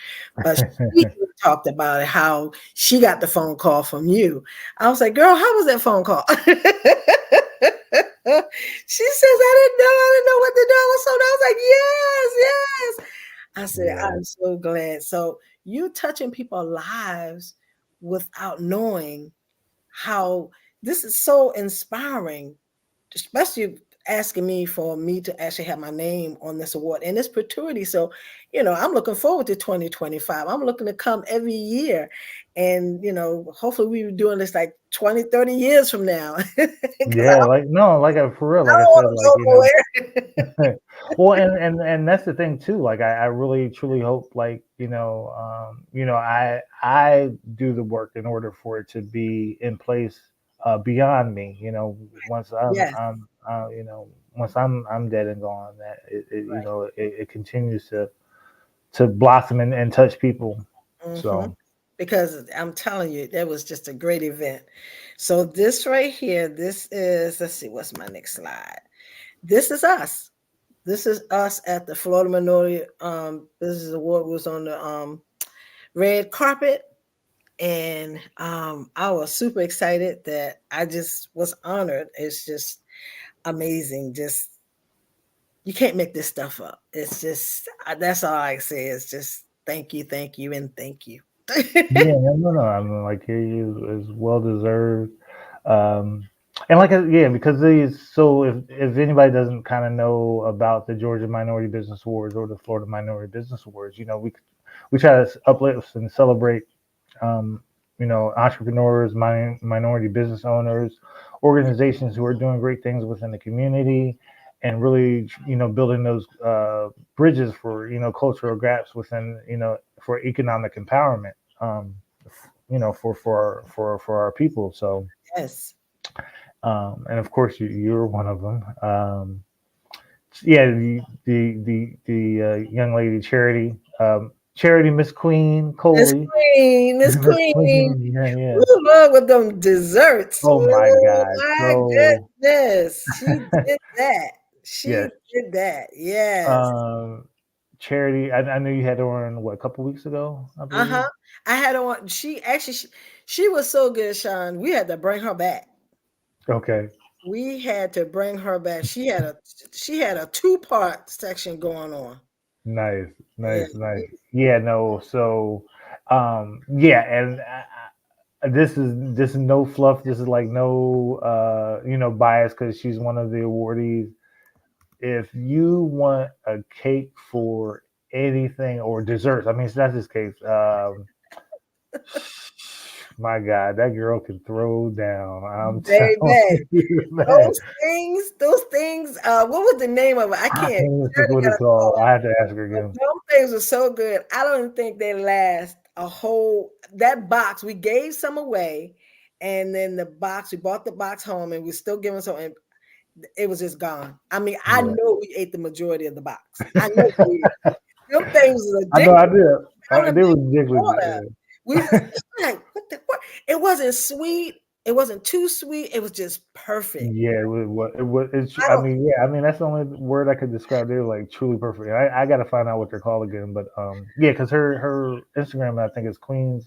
But she talked about it, how she got the phone call from you. I was like, girl, how was that phone call? She says, I didn't know what to do. I was so, I was like, yes, yes. I said, Yeah. I'm so glad. So you touching people's lives without knowing how this is so inspiring, especially asking me for me to actually have my name on this award and it's perpetuity. So, I'm looking forward to 2025. I'm looking to come every year. And, hopefully we were doing this like 20, 30 years from now. Because I Yeah, like no, like for real, I like I don't said, want to like go nowhere. well, and that's the thing too. Like I really truly hope, like I do the work in order for it to be in place beyond me. Once Yes. once I'm dead and gone, that Right. it continues to blossom and touch people. Hmm. So Because I'm telling you, that was just a great event. So this right here, this is, let's see, what's my next slide? This is us. This is us at the Florida Minority Business Award. We was on the red carpet, and I was super excited that I just was honored. It's just amazing. Just you can't make this stuff up. It's just that's all I say is just thank you, and thank you. yeah, no. I mean, like he is well deserved. Um, and like yeah, because these. So if anybody doesn't kind of know about the Georgia Minority Business Awards or the Florida Minority Business Awards, we try to uplift and celebrate um, entrepreneurs, minority business owners, organizations who are doing great things within the community, and really, building those bridges for, cultural gaps within, for economic empowerment, for our people. So, Yes. and of course, you're one of them. Yeah, the young lady Charity Miss Queen Miss Coley. Queen, Miss Miss Queen. Queen, yeah, yeah. Ooh, Lord, with them desserts. Oh my Oh God. my So goodness. She did that. She yes. did that. Yes. Um Charity, I knew you had her on what, a couple weeks ago, I believe. Uh-huh. I had on she actually she was so good, Sean. We had to bring her back. Okay. We had to bring her back. She had a two-part section going on. Nice, Yeah. nice, nice. Yeah, no. So yeah, and this is no fluff. This is like no bias because she's one of the awardees. If you want a cake for anything or desserts, I mean, so that's his case. My God, that girl can throw down. I'm telling Baby. you, man. Those things, what was the name of it? I I can't. can't even think Shirley what got it's a called. call. I have to ask her But again. those things are so good. I don't even think they last a whole that box. We gave some away, and then the box, we bought the box home, and we're still giving some, and it was just gone. I mean, I Yeah. know we ate the majority of the box. I know we did. Them things was I know I addictive. did. Pound of They were big ridiculous. water. We was like, what the what? It wasn't sweet. It wasn't too sweet. It was just perfect. Yeah, it's, I I don't mean, yeah, I mean, that's the only word I could describe. They're like truly perfect. I got to find out what they're called again, but yeah, because her Instagram, I think, is Queen's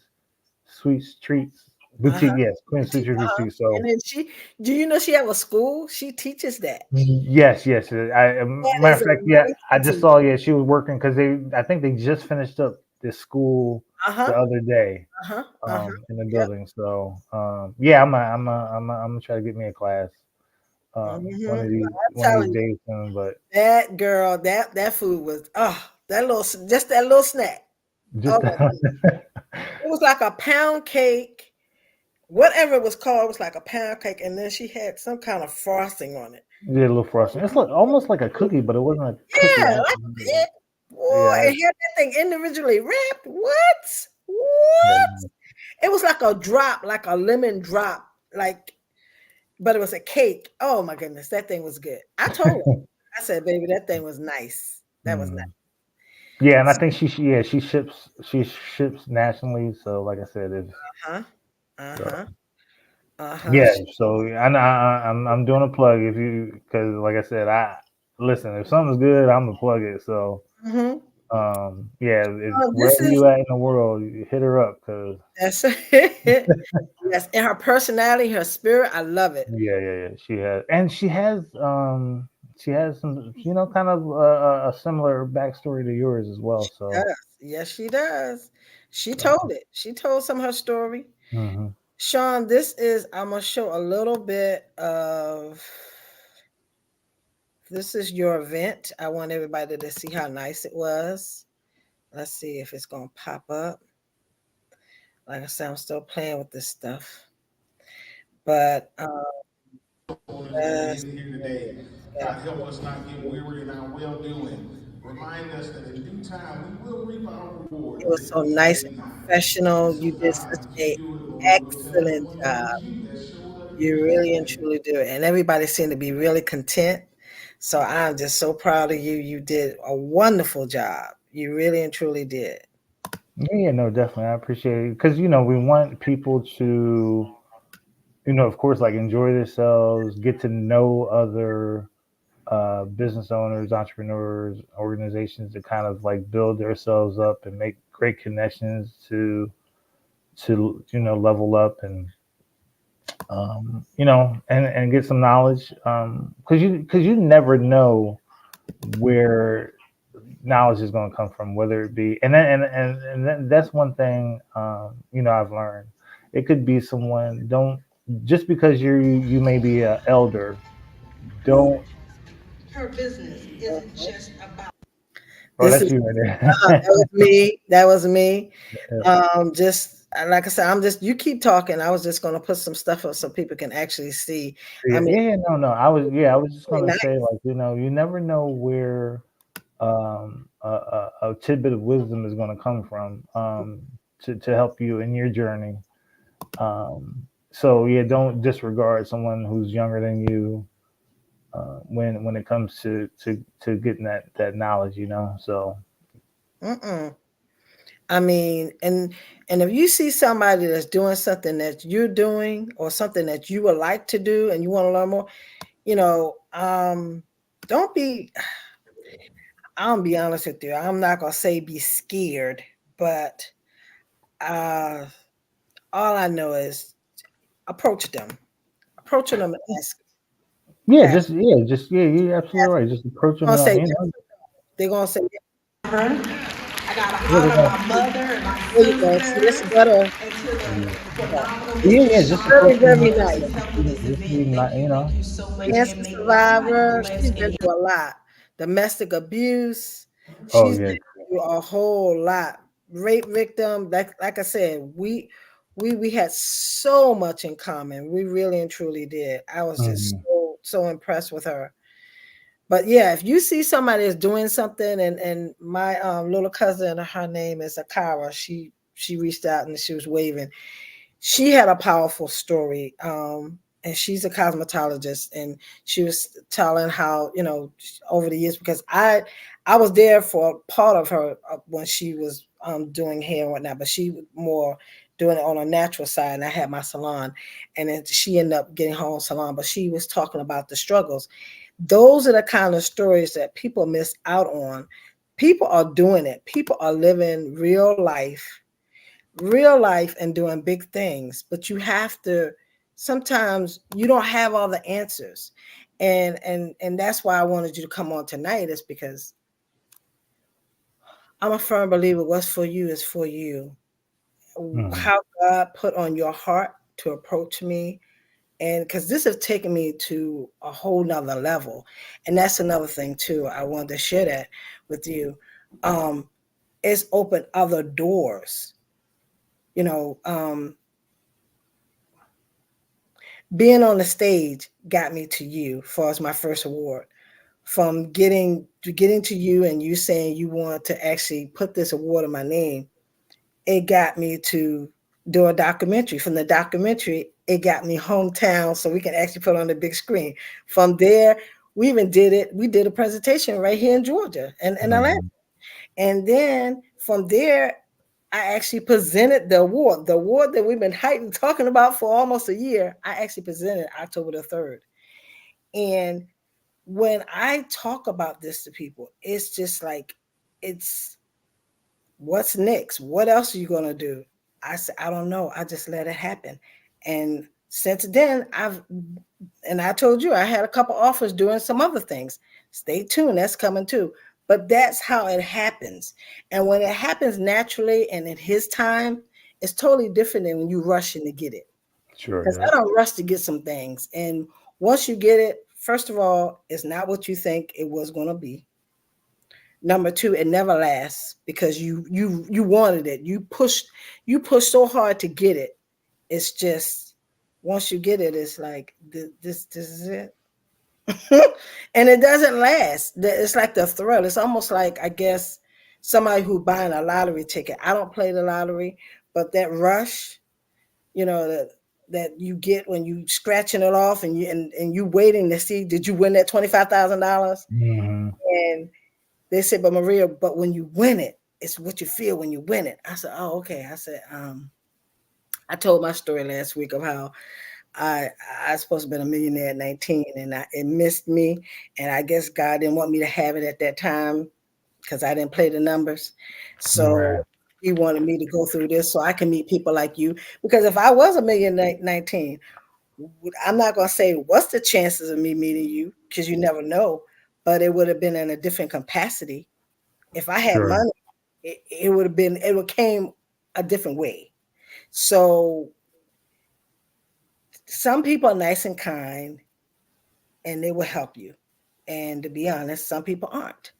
Sweets Treats uh-huh. Boutique. Yes, Queen's Sweet Treats Uh-huh. Boutique. So And then do you know she have a school? She teaches that. yes, yes. That Matter is of fact, yeah, I just amazing. saw. Yeah, she was working because I think they just finished up this school the Uh-huh. other day Uh-huh. Uh-huh. in the Yep. building. So yeah, I'm gonna try to get me a class Mm-hmm. I'm one of these telling you, days soon. But that girl, that food was just that little snack. Oh just my goodness. It was like a pound cake, whatever it was called, it was like a pound cake, and then she had some kind of frosting on it. yeah, a little frosting. It's like almost like a cookie, but it wasn't a cookie. Yeah, like it, Boy, Yeah, and had that thing individually wrapped. What? yeah, What? It was like a drop, like a lemon drop, like, but it was a cake. Oh my goodness, that thing was good. I told her, I said, baby, that thing was nice. That was mm. nice. Yeah, and I think yeah, she ships nationally. So like I said, it's Uh-huh. Uh-huh. so Uh-huh. yeah. So I'm doing a plug if you because like I said, I listen if something's good, I'm gonna plug it. So Mm-hmm. yeah, if This wherever is you at in the world, you hit her up because that's it. Yes, and her personality, her spirit, I love it. yeah, yeah, yeah. She has some kind of a similar backstory to yours as well. So Yes, yes, she does. She so told it. She told some of her story. hmm Sean, this is, I'm gonna show a little bit of this is your event. I want everybody to see how nice it was. Let's see if it's gonna pop up. Like I said, I'm still playing with this stuff. But owners that are yes, in here today. yes, God, help us not get weary in our well doing. Remind us that in due time we will reap our reward it was if so we nice faint and not. And professional. so, You did God, such as a you do it, Lord, we'll tell excellent everyone that job. it was you that showed up and You did that really and thing. truly do it. And everybody seemed to be really content. So I'm just so proud of you. You did a wonderful job. You really and truly did. yeah, yeah, no, definitely, I appreciate it because we want people to of course, like enjoy themselves, get to know other business owners, entrepreneurs, organizations to kind of like build themselves up and make great connections to level up and and get some knowledge because you never know where knowledge is going to come from, whether it be that's one thing I've learned. It could be someone don't just because you may be a elder, don't or This that's is you right that was there. me. That was me. Yeah, Just like I said, I'm just you keep talking. I was just gonna put some stuff up so people can actually see. I yeah, mean, yeah, no, I was just really gonna say nice. like you never know where a tidbit of wisdom is going to come from to help you in your journey. So yeah, don't disregard someone who's younger than you when it comes to getting that knowledge. So Mm-mm. I mean, and if you see somebody that's doing something that you're doing or something that you would like to do and you want to learn more, you know, don't be. I'll be honest with you. I'm not gonna say be scared, but uh, all I know is approach them, approaching them and ask. Ask, yeah, you're absolutely ask. right. Just approach They're them. gonna say yes. You know, They're gonna say yes. I gotta yeah, they're honor going. my mother and my There you go. See, this is sister better. and to the Yeah, phenomenal Yeah, Mr. yeah, just approach very, Sean and them. very others nice. who helped with this Just be event. not, Thank you so much Cancer and may God survivor. She's bless been and through a lot. Domestic abuse. Oh She's yeah. been through a whole lot. Rape victim. Like I said, we had so much in common. We really and truly did. I was just Mhm. so impressed with her. But yeah, if you see somebody is doing something, and my little cousin, her name is Akara. She reached out and she was waving. She had a powerful story, and she's a cosmetologist, and she was telling how over the years, because I was there for part of her when she was doing hair and whatnot, but she was more doing it on a natural side, and I had my salon, and then she ended up getting her own salon, but she was talking about the struggles. Those are the kind of stories that people miss out on. People are doing it. People are living real life and doing big things, but you have to, sometimes you don't have all the answers. And that's why I wanted you to come on tonight, is because I'm a firm believer what's for you is for you. Mhm. How God put on your heart to approach me, and because this has taken me to a whole nother level. And that's another thing too, I wanted to share that with you. um it's opened other doors, you know. Being on the stage got me to you for as my first award. from getting to you and you saying you want to actually put this award in my name, it got me to do a documentary. From the documentary, it got me hometown so we can actually put on the big screen. From there, we even did it. We did a presentation right here in Georgia and Atlanta. Mhm. And then from there, I actually presented the award that we've been talking about for almost a year. I actually presented October the 3rd. And when I talk about this to people, it's just like, it's what's next? What else are you going to do? I said, I don't know. I just let it happen. And since then, I told you I had a couple offers doing some other things. Stay tuned. That's coming too. But that's how it happens. And when it happens naturally and in his time, it's totally different than when you rushing to get it. Sure. Because Yeah. I don't rush to get some things. And once you get it, first of all, it's not what you think it was going to be. Number two, it never lasts because you wanted it. You pushed so hard to get it. It's just once you get it, it's like this is it. And it doesn't last. It's like the thrill. It's almost like, I guess, somebody who buying a lottery ticket. I don't play the lottery, but that rush, that you get when you scratching it off and you waiting to see, did you win that $25,000? Mhm. And they said, but Maria, but when you win it, it's what you feel when you win it. I said, oh, okay. I said, I told my story last week of how I I was supposed to be a millionaire at 19 and it missed me. And I guess God didn't want me to have it at that time because I didn't play the numbers. So Right. he wanted me to go through this so I can meet people like you. Because if I was a millionaire at 19, I'm not going to say what's the chances of me meeting you because you never know, but it would have been in a different capacity. If I had Sure. money, it would have been, it would came a different way. So some people are nice and kind and they will help you. And to be honest, some people aren't.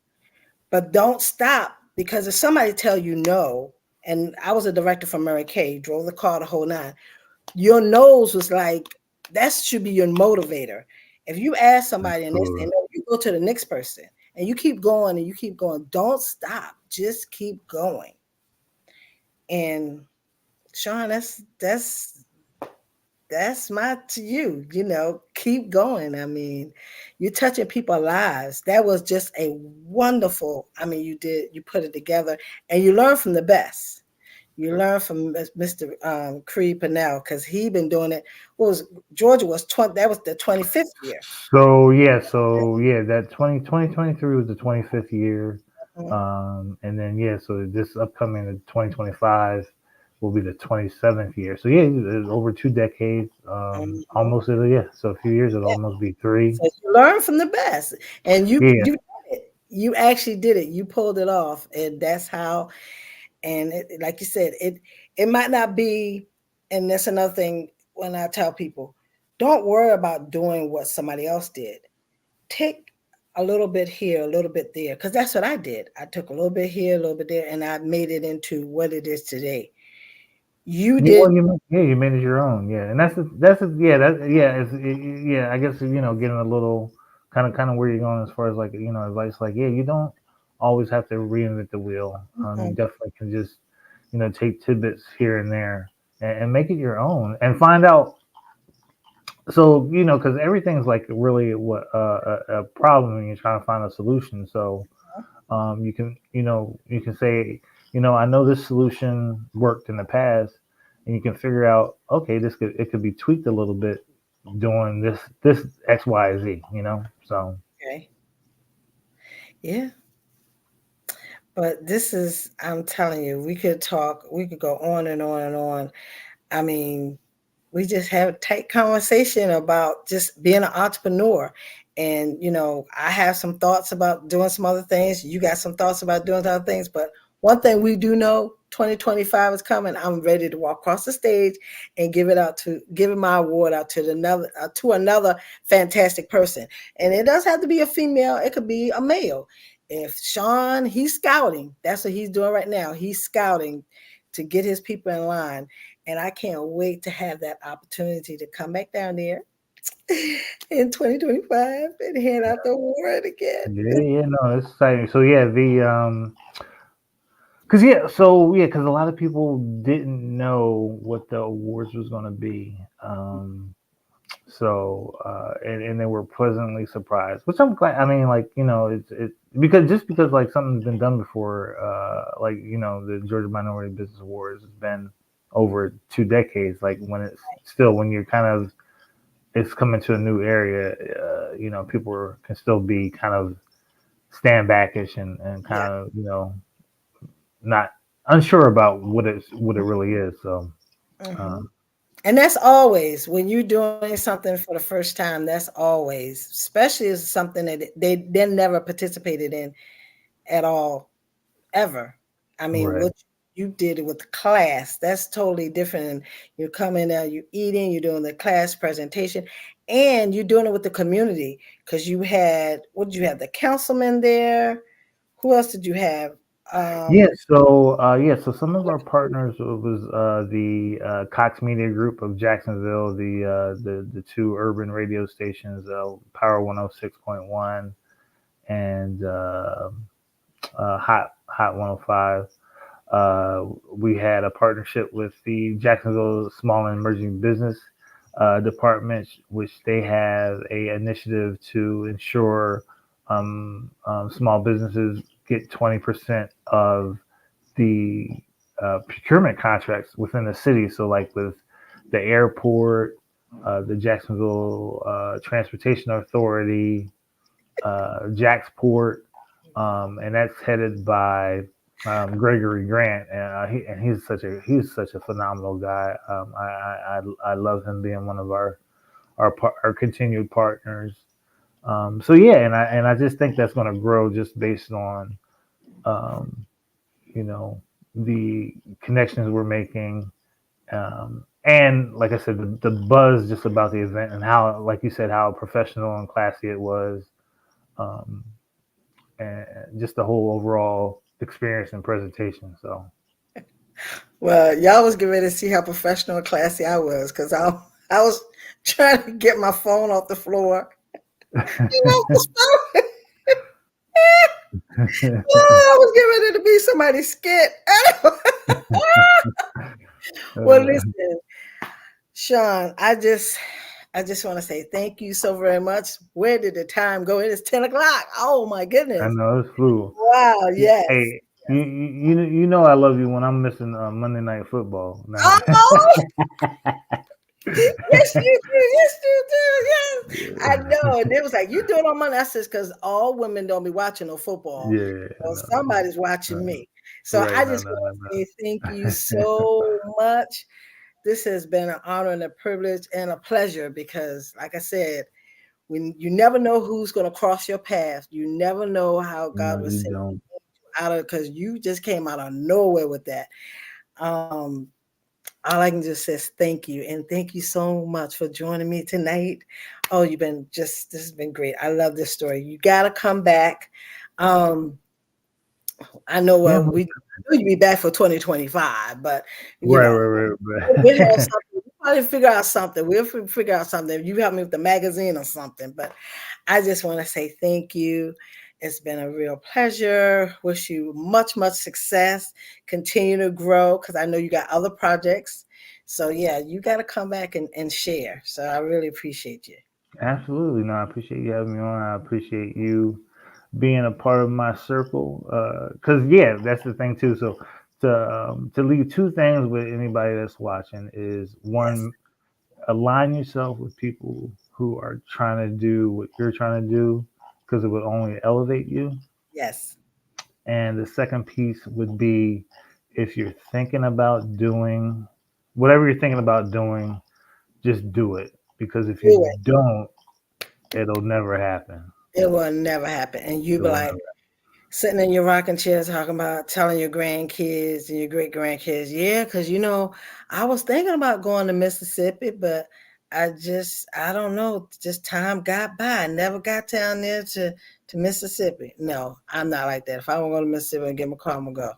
But don't stop because if somebody tell you no, and I was a director for Mary Kay, drove the car the whole nine, your nose was like, that should be your motivator. If you ask somebody and they say Absolutely. no, you go to the next person and you keep going and you keep going. Don't stop. Just keep going. And Sean, that's my to you, keep going. I mean, you're touching people's lives. That was just a wonderful, I mean, you put it together and you learn from the best. You learn from Mr. Creed Pennell because he been doing it. What was Georgia was 20, that was the 25th year. So yeah, that 2023 was the 25th year. Mhm. And then yeah, so this upcoming 2025 will be the 27th year. So yeah, it's over 2 decades. Mhm. Almost yeah. So a few years it'll almost be three. So you learn from the best, and Yeah. you did it. You actually did it. You pulled it off, and that's how. And like you said, it might not be. And that's another thing when I tell people, don't worry about doing what somebody else did. Take a little bit here, a little bit there, because that's what I did. I took a little bit here, a little bit there, and I made it into what it is today. You Yeah, did. well, you made it your own, yeah, and yeah, yeah. I guess getting a little kind of where you're going as far as like advice, like yeah, you don't always have to reinvent the wheel. You Mhm, definitely can just take tidbits here and there and make it your own and find out. So because everything's like really what a problem when you're trying to find a solution. So you can say, I know this solution worked in the past, and you can figure out, okay, it could be tweaked a little bit doing this X Y Z. So okay. Yeah. But this is, I'm telling you, we could go on and on and on. I mean, we just have a tight conversation about just being an entrepreneur. And, I have some thoughts about doing some other things. You got some thoughts about doing other things. But one thing we do know, 2025 is coming. I'm ready to walk across the stage and giving my award out to another fantastic person. And it does have to be a female. It could be a male. If Sean, he's scouting. That's what he's doing right now. He's scouting to get his people in line. And I can't wait to have that opportunity to come back down there in 2025 and hand out the award again. Yeah, yeah, no, it's exciting. So yeah, because a lot of people didn't know what the awards was going to be. And they were pleasantly surprised, which I'm glad. I mean, like, it's because like something's been done before, like, the Georgia Minority Business Awards has been over 2 decades. Like, when you're kind of it's coming to a new area, people can still be kind of stand backish and Yeah. kind of not unsure about what it really is. So Hmm. um, And that's always when you're doing something for the first time. That's always, especially as something that they never participated in at all ever. I mean, right. what you did with the class, that's totally different. And you're coming out, you're eating, you're doing the class presentation, and you're doing it with the community because you had, what did you have? The councilman there. Who else did you have? Yeah, Um, so some of our partners was the Cox Media Group of Jacksonville, the two urban radio stations, Power 106.1 and Hot 105. We had a partnership with the Jacksonville Small and Emerging Business Department, which they have a initiative to ensure small businesses get 20% of the procurement contracts within the city. So, like with the airport, the Jacksonville Transportation Authority, Jacksport, and that's headed by Gregory Grant, and he's such a phenomenal guy. I love him being one of our continued partners. So yeah, and I just think that's going to grow just based on um, you know the connections we're making, and like I said, the buzz just about the event and how, like you said, how professional and classy it was. Um, and just the whole overall experience and presentation. So well, y'all was getting ready to see how professional and classy I was because I was trying to get my phone off the floor. You know, I was getting ready to be somebody's skit. Well, uh, listen, Sean, I just want to say thank you so very much. Where did the time go? It is 10 o'clock. Oh my I goodness. know it's flu. Wow, yes. Hey, you know I love you when I'm missing Monday Night Football. Now, Oh, yes, you do. Yes, you do. Yes. I know. And it was like, you do it on Monday. I says, because all women don't be watching no football. yeah, Well, no, somebody's watching no, me. So right, I no, just no, want to say thank you no, no. so much. This has been an honor and a privilege and a pleasure because, like I said, when you never know who's going to cross your path, you never know how God No, will you send don't. you out of because you just came out of nowhere with that. Um, all I can just say is thank you and thank you so much for joining me tonight. Oh, this has been great. I love this story. You got to come back. Um, I know Yeah, we knew you'd be back for 2025, but you right, know, right, we'll have right. something. We'll probably figure out something. We'll figure out something. You help me with the magazine or something. But I just want to say thank you. It's been a real pleasure. Wish you much, much success. Continue to grow because I know you got other projects. So yeah, you got to come back and share. So I really appreciate you. Absolutely. No, I appreciate you having me on. I appreciate you being a part of my circle. Cause yeah, that's the thing too. So to leave two things with anybody that's watching is Yes, one, align yourself with people who are trying to do what you're trying to do because it will only elevate you. yes, And the second piece would be if you're thinking about doing whatever you're thinking about doing, just do it. Because if you do it. don't, it'll never happen. It will never happen. And you It be will like, never. sitting in your rocking chair talking about telling your grandkids and your great grandkids, yeah, because I was thinking about going to Mississippi, but I don't know, just time got by. I never got down there to Mississippi. No, I'm not like that. If I want to go to Mississippi and get my car, I'm gonna go.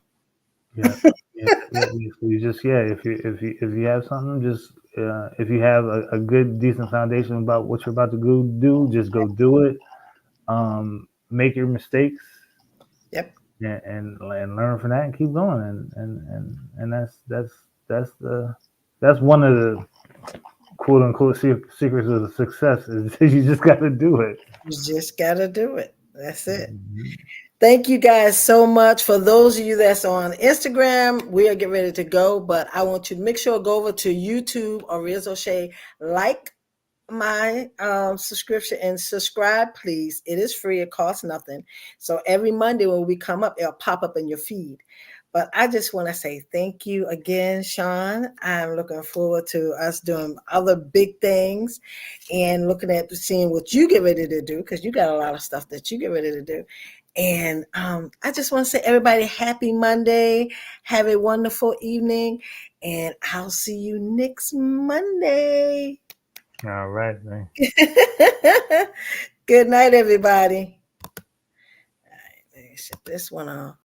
Yeah, yeah, yeah. So you just, yeah. If you have something, just if you have a good, decent foundation about what you're about to go do, just go do it. Make your mistakes. Yep. And learn from that and keep going. And that's one of the quote unquote secrets of success is you just got to do it. You just got to do it. That's it. Mm-hmm. Thank you guys so much. For those of you that's on Instagram, we are getting ready to go, but I want you to make sure go over to YouTube or Riz O'Shea, like my subscription and subscribe, please. It is free. It costs nothing. So every Monday when we come up, it'll pop up in your feed. But I just want to say thank you again, Sean. I'm looking forward to us doing other big things and looking at seeing what you get ready to do, because you got a lot of stuff that you get ready to do. And I just want to say, everybody, happy Monday. Have a wonderful evening. And I'll see you next Monday. All right. Good night, everybody. All right, let me shut this one off.